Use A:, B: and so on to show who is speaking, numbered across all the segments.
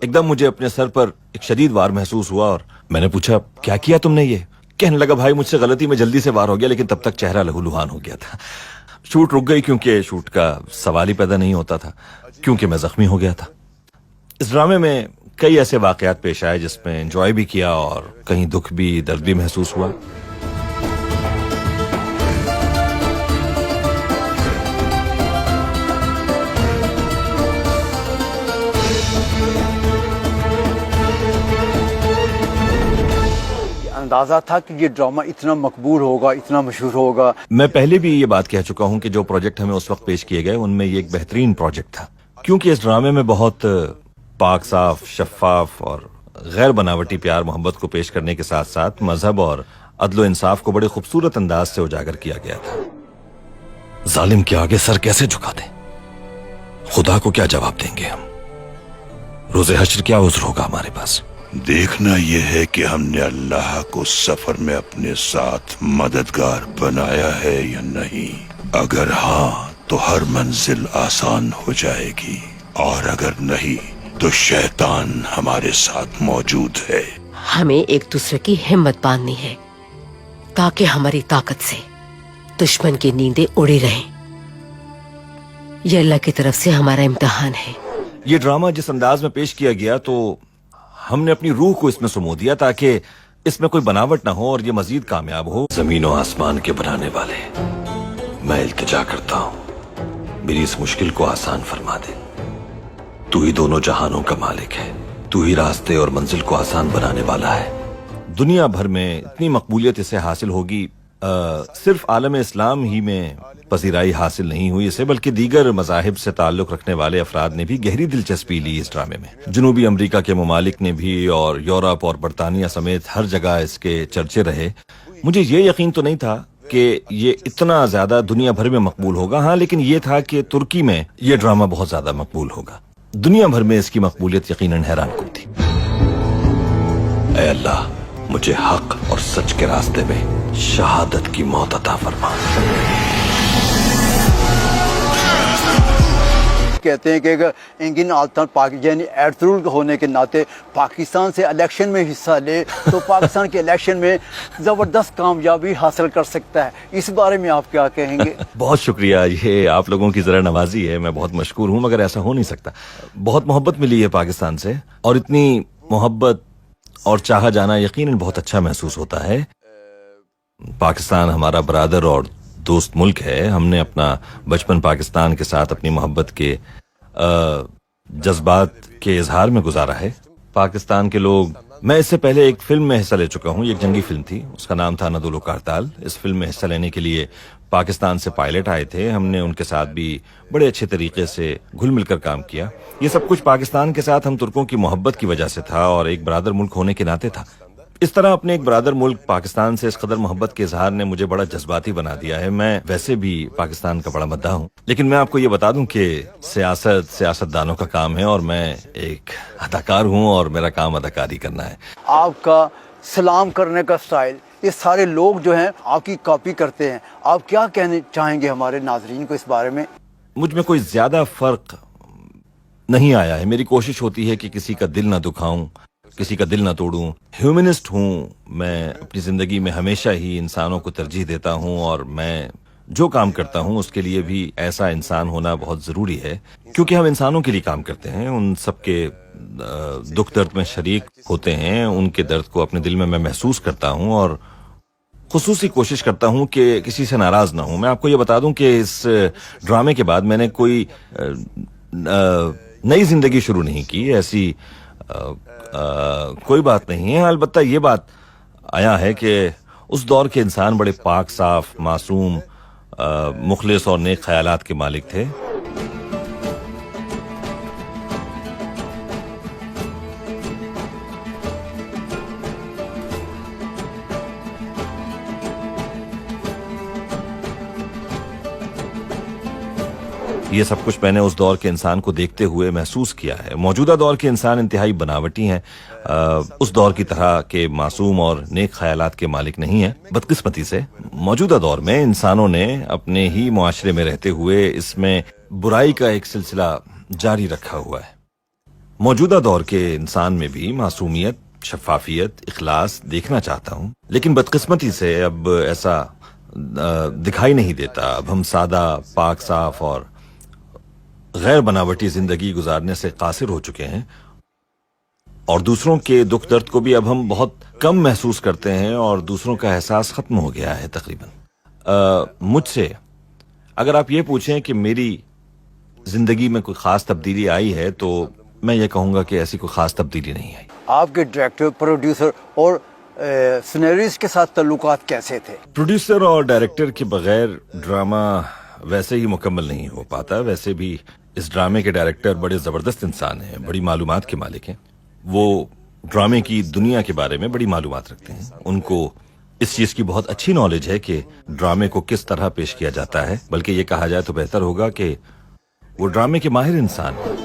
A: ایک دم مجھے اپنے سر پر ایک شدید وار محسوس ہوا اور میں نے پوچھا کیا کیا تم نے یہ؟ کہنے لگا بھائی مجھ سے غلطی میں جلدی سے وار ہو گیا، لیکن تب تک چہرہ لہو لہان ہو گیا تھا. شوٹ رک گئی کیونکہ شوٹ کا سوال ہی پیدا نہیں ہوتا تھا، کیونکہ میں زخمی ہو گیا تھا. اس ڈرامے میں کئی ایسے واقعات پیش آئے جس میں انجوائے بھی کیا اور کہیں دکھ بھی، درد بھی محسوس ہوا.
B: اندازہ تھا کہ یہ ڈرامہ اتنا مقبول ہوگا، اتنا مشہور ہوگا؟
A: میں پہلے بھی یہ بات کہہ چکا ہوں کہ جو پروجیکٹ ہمیں اس وقت پیش کیے گئے ان میں یہ ایک بہترین پروجیکٹ تھا، کیونکہ اس ڈرامے میں بہت پاک صاف، شفاف اور غیر بناوٹی پیار محبت کو پیش کرنے کے ساتھ ساتھ مذہب اور عدل و انصاف کو بڑے خوبصورت انداز سے اجاگر کیا گیا تھا. ظالم کے آگے سر کیسے جھکا دیں؟ خدا کو کیا جواب دیں گے ہم؟ روز حشر کیا عذر ہوگا ہمارے پاس؟
C: دیکھنا یہ ہے کہ ہم نے اللہ کو سفر میں اپنے ساتھ مددگار بنایا ہے یا نہیں. اگر ہاں تو ہر منزل آسان ہو جائے گی، اور اگر نہیں تو شیطان ہمارے ساتھ موجود ہے.
D: ہمیں ایک دوسرے کی ہمت باندھنی ہے تاکہ ہماری طاقت سے دشمن کی نیندیں اڑی رہیں. یہ اللہ کی طرف سے ہمارا امتحان ہے.
A: یہ ڈرامہ جس انداز میں پیش کیا گیا تو ہم نے اپنی روح کو اس میں سمو دیا تاکہ اس میں کوئی بناوٹ نہ ہو اور یہ مزید کامیاب ہو. زمین و آسمان کے بنانے والے، میں التجا کرتا ہوں میری اس مشکل کو آسان فرما دے. تو ہی دونوں جہانوں کا مالک ہے، تو ہی راستے اور منزل کو آسان بنانے والا ہے. دنیا بھر میں اتنی مقبولیت اسے حاصل ہوگی، صرف عالم اسلام ہی میں پذیرائی حاصل نہیں ہوئی اسے، بلکہ دیگر مذاہب سے تعلق رکھنے والے افراد نے بھی گہری دلچسپی لی اس ڈرامے میں. جنوبی امریکہ کے ممالک نے بھی اور یورپ اور برطانیہ سمیت ہر جگہ اس کے چرچے رہے. مجھے یہ یقین تو نہیں تھا کہ یہ اتنا زیادہ دنیا بھر میں مقبول ہوگا، ہاں لیکن یہ تھا کہ ترکی میں یہ ڈرامہ بہت زیادہ مقبول ہوگا. دنیا بھر میں اس کی مقبولیت یقیناً حیران کن تھی. اے اللہ مجھے حق اور سچ کے راستے میں شہادت کی موت عطا فرما.
B: کہتے ہیں کہ انگن آلتان یعنی ایرترول ہونے کے ناطے پاکستان سے الیکشن میں حصہ لے تو پاکستان کے الیکشن میں زبردست کامیابی حاصل کر سکتا ہے. اس بارے میں آپ کیا کہیں گے؟
A: بہت شکریہ، یہ آپ لوگوں کی ذرا نوازی ہے، میں بہت مشکور ہوں، مگر ایسا ہو نہیں سکتا. بہت محبت ملی ہے پاکستان سے، اور اتنی محبت اور چاہا جانا یقیناً بہت اچھا محسوس ہوتا ہے. پاکستان ہمارا برادر اور دوست ملک ہے. ہم نے اپنا بچپن پاکستان کے ساتھ اپنی محبت کے جذبات کے اظہار میں گزارا ہے. پاکستان کے لوگ، میں اس سے پہلے ایک فلم میں حصہ لے چکا ہوں، یہ ایک جنگی فلم تھی، اس کا نام تھا ندول و کارتال. اس فلم میں حصہ لینے کے لیے پاکستان سے پائلٹ آئے تھے، ہم نے ان کے ساتھ بھی بڑے اچھے طریقے سے گھل مل کر کام کیا. یہ سب کچھ پاکستان کے ساتھ ہم ترکوں کی محبت کی وجہ سے تھا اور ایک برادر ملک ہونے کے ناطے تھا. اس طرح اپنے ایک برادر ملک پاکستان سے اس قدر محبت کے اظہار نے مجھے بڑا جذباتی بنا دیا ہے. میں ویسے بھی پاکستان کا بڑا مداح ہوں، لیکن میں آپ کو یہ بتا دوں کہ سیاستدانوں کا کام ہے اور میں ایک اداکار ہوں اور میرا کام اداکاری کرنا ہے.
B: آپ کا سلام کرنے کا سٹائل، یہ سارے لوگ جو ہیں آپ کی کاپی کرتے ہیں. آپ کیا کہنے چاہیں گے ہمارے ناظرین کو اس بارے میں؟
A: مجھ میں کوئی زیادہ فرق نہیں آیا ہے. میری کوشش ہوتی ہے کہ کسی کا دل نہ دکھاؤں، کسی کا دل نہ توڑوں. ہیومنسٹ ہوں میں، اپنی زندگی میں ہمیشہ ہی انسانوں کو ترجیح دیتا ہوں، اور میں جو کام کرتا ہوں اس کے لیے بھی ایسا انسان ہونا بہت ضروری ہے، کیونکہ ہم انسانوں کے لیے کام کرتے ہیں. ان سب کے دکھ درد میں شریک ہوتے ہیں، ان کے درد کو اپنے دل میں محسوس کرتا ہوں اور خصوصی کوشش کرتا ہوں کہ کسی سے ناراض نہ ہوں. میں آپ کو یہ بتا دوں کہ اس ڈرامے کے بعد میں نے کوئی نئی زندگی شروع نہیں کی، ایسی کوئی بات نہیں ہے. البتہ یہ بات آیا ہے کہ اس دور کے انسان بڑے پاک صاف، معصوم، مخلص اور نیک خیالات کے مالک تھے. یہ سب کچھ میں نے اس دور کے انسان کو دیکھتے ہوئے محسوس کیا ہے. موجودہ دور کے انسان انتہائی بناوٹی ہیں، اس دور کی طرح کے معصوم اور نیک خیالات کے مالک نہیں ہیں. بدقسمتی سے موجودہ دور میں انسانوں نے اپنے ہی معاشرے میں رہتے ہوئے اس میں برائی کا ایک سلسلہ جاری رکھا ہوا ہے. موجودہ دور کے انسان میں بھی معصومیت, شفافیت, اخلاص دیکھنا چاہتا ہوں, لیکن بدقسمتی سے اب ایسا دکھائی نہیں دیتا. اب ہم سادہ, پاک صاف اور غیر بناوٹی زندگی گزارنے سے قاصر ہو چکے ہیں, اور دوسروں کے دکھ درد کو بھی اب ہم بہت کم محسوس کرتے ہیں, اور دوسروں کا احساس ختم ہو گیا ہے تقریباً. مجھ سے اگر آپ یہ پوچھیں کہ میری زندگی میں کوئی خاص تبدیلی آئی ہے, تو میں یہ کہوں گا کہ ایسی کوئی خاص تبدیلی نہیں آئی.
B: آپ کے ڈائریکٹر, پروڈیوسر اور سینریسٹ کے ساتھ تعلقات کیسے تھے؟
A: پروڈیوسر اور ڈائریکٹر کے بغیر ڈرامہ ویسے ہی مکمل نہیں ہو پاتا. ویسے بھی اس ڈرامے کے ڈائریکٹر بڑے زبردست انسان ہیں, بڑی معلومات کے مالک ہیں. وہ ڈرامے کی دنیا کے بارے میں بڑی معلومات رکھتے ہیں. ان کو اس چیز کی بہت اچھی نالج ہے کہ ڈرامے کو کس طرح پیش کیا جاتا ہے, بلکہ یہ کہا جائے تو بہتر ہوگا کہ وہ ڈرامے کے ماہر انسان ہیں.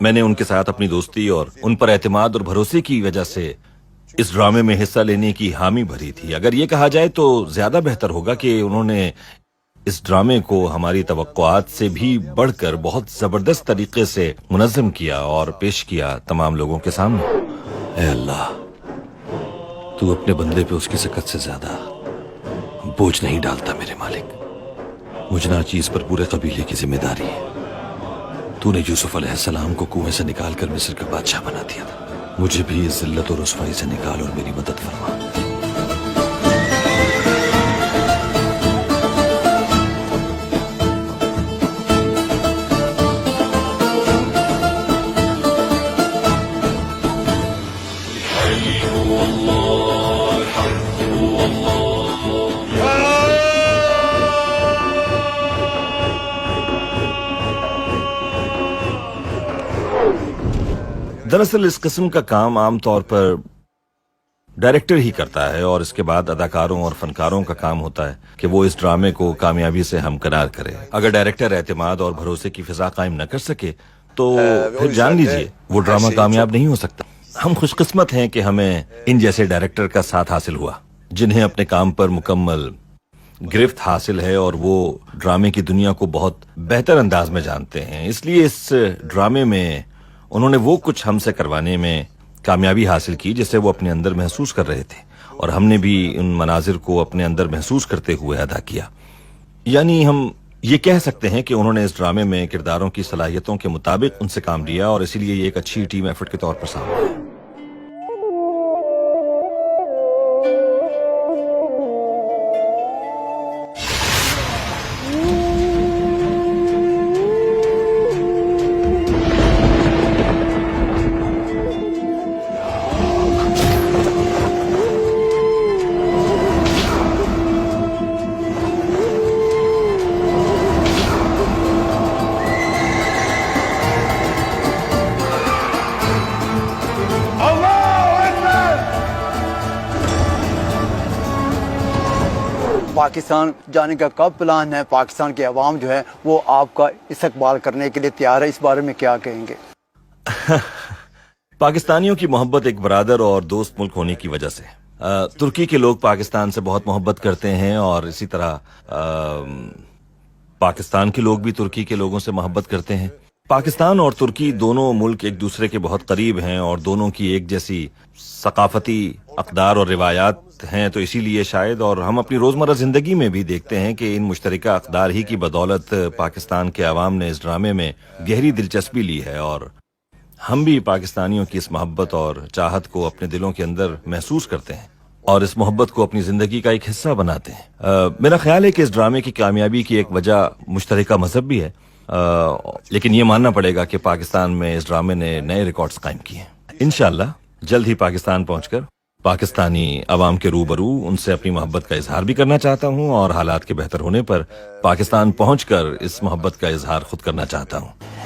A: میں نے ان کے ساتھ اپنی دوستی اور ان پر اعتماد اور بھروسے کی وجہ سے اس ڈرامے میں حصہ لینے کی حامی بھری تھی. اگر یہ کہا جائے تو زیادہ بہتر ہوگا کہ انہوں نے اس ڈرامے کو ہماری توقعات سے بھی بڑھ کر بہت زبردست طریقے سے منظم کیا اور پیش کیا تمام لوگوں کے سامنے. اے اللہ, تو اپنے بندے پہ اس کی سکت سے زیادہ بوجھ نہیں ڈالتا میرے مالک. مجھ ناچیز پر پورے قبیلے کی ذمہ داری ہے. تو نے یوسف علیہ السلام کو کنویں سے نکال کر مصر کا بادشاہ بنا دیا تھا. مجھے بھی اس ذلت اور رسوائی سے نکال اور میری مدد فرما. دراصل اس قسم کا کام عام طور پر ڈائریکٹر ہی کرتا ہے, اور اس کے بعد اداکاروں اور فنکاروں کا کام ہوتا ہے کہ وہ اس ڈرامے کو کامیابی سے ہمکنار کرے. اگر ڈائریکٹر اعتماد اور بھروسے کی فضا قائم نہ کر سکے تو پھر جان لیجئے وہ ڈرامہ کامیاب نہیں ہو سکتا. ہم خوش قسمت ہیں کہ ہمیں ان جیسے ڈائریکٹر کا ساتھ حاصل ہوا جنہیں اپنے کام پر مکمل گرفت حاصل ہے, اور وہ ڈرامے کی دنیا کو بہت بہتر انداز میں جانتے ہیں. اس لیے اس ڈرامے میں انہوں نے وہ کچھ ہم سے کروانے میں کامیابی حاصل کی جسے وہ اپنے اندر محسوس کر رہے تھے, اور ہم نے بھی ان مناظر کو اپنے اندر محسوس کرتے ہوئے ادا کیا. یعنی ہم یہ کہہ سکتے ہیں کہ انہوں نے اس ڈرامے میں کرداروں کی صلاحیتوں کے مطابق ان سے کام لیا, اور اسی لیے یہ ایک اچھی ٹیم ایفرٹ کے طور پر سامنے ہے.
B: پاکستان جانے کا کب پلان ہے؟ پاکستان کے عوام جو ہے وہ آپ کا استقبال کرنے کے لیے تیار ہے, اس بارے میں کیا کہیں گے؟
A: پاکستانیوں کی محبت ایک برادر اور دوست ملک ہونے کی وجہ سے ترکی کے لوگ پاکستان سے بہت محبت کرتے ہیں, اور اسی طرح پاکستان کے لوگ بھی ترکی کے لوگوں سے محبت کرتے ہیں. پاکستان اور ترکی دونوں ملک ایک دوسرے کے بہت قریب ہیں, اور دونوں کی ایک جیسی ثقافتی اقدار اور روایات ہیں, تو اسی لیے شاید, اور ہم اپنی روزمرہ زندگی میں بھی دیکھتے ہیں کہ ان مشترکہ اقدار ہی کی بدولت پاکستان کے عوام نے اس ڈرامے میں گہری دلچسپی لی ہے, اور ہم بھی پاکستانیوں کی اس محبت اور چاہت کو اپنے دلوں کے اندر محسوس کرتے ہیں, اور اس محبت کو اپنی زندگی کا ایک حصہ بناتے ہیں. میرا خیال ہے کہ اس ڈرامے کی کامیابی کی ایک وجہ مشترکہ مذہب بھی ہے, لیکن یہ ماننا پڑے گا کہ پاکستان میں اس ڈرامے نے نئے ریکارڈز قائم کیے ہیں. انشاءاللہ جلد ہی پاکستان پہنچ کر پاکستانی عوام کے روبرو ان سے اپنی محبت کا اظہار بھی کرنا چاہتا ہوں, اور حالات کے بہتر ہونے پر پاکستان پہنچ کر اس محبت کا اظہار خود کرنا چاہتا ہوں.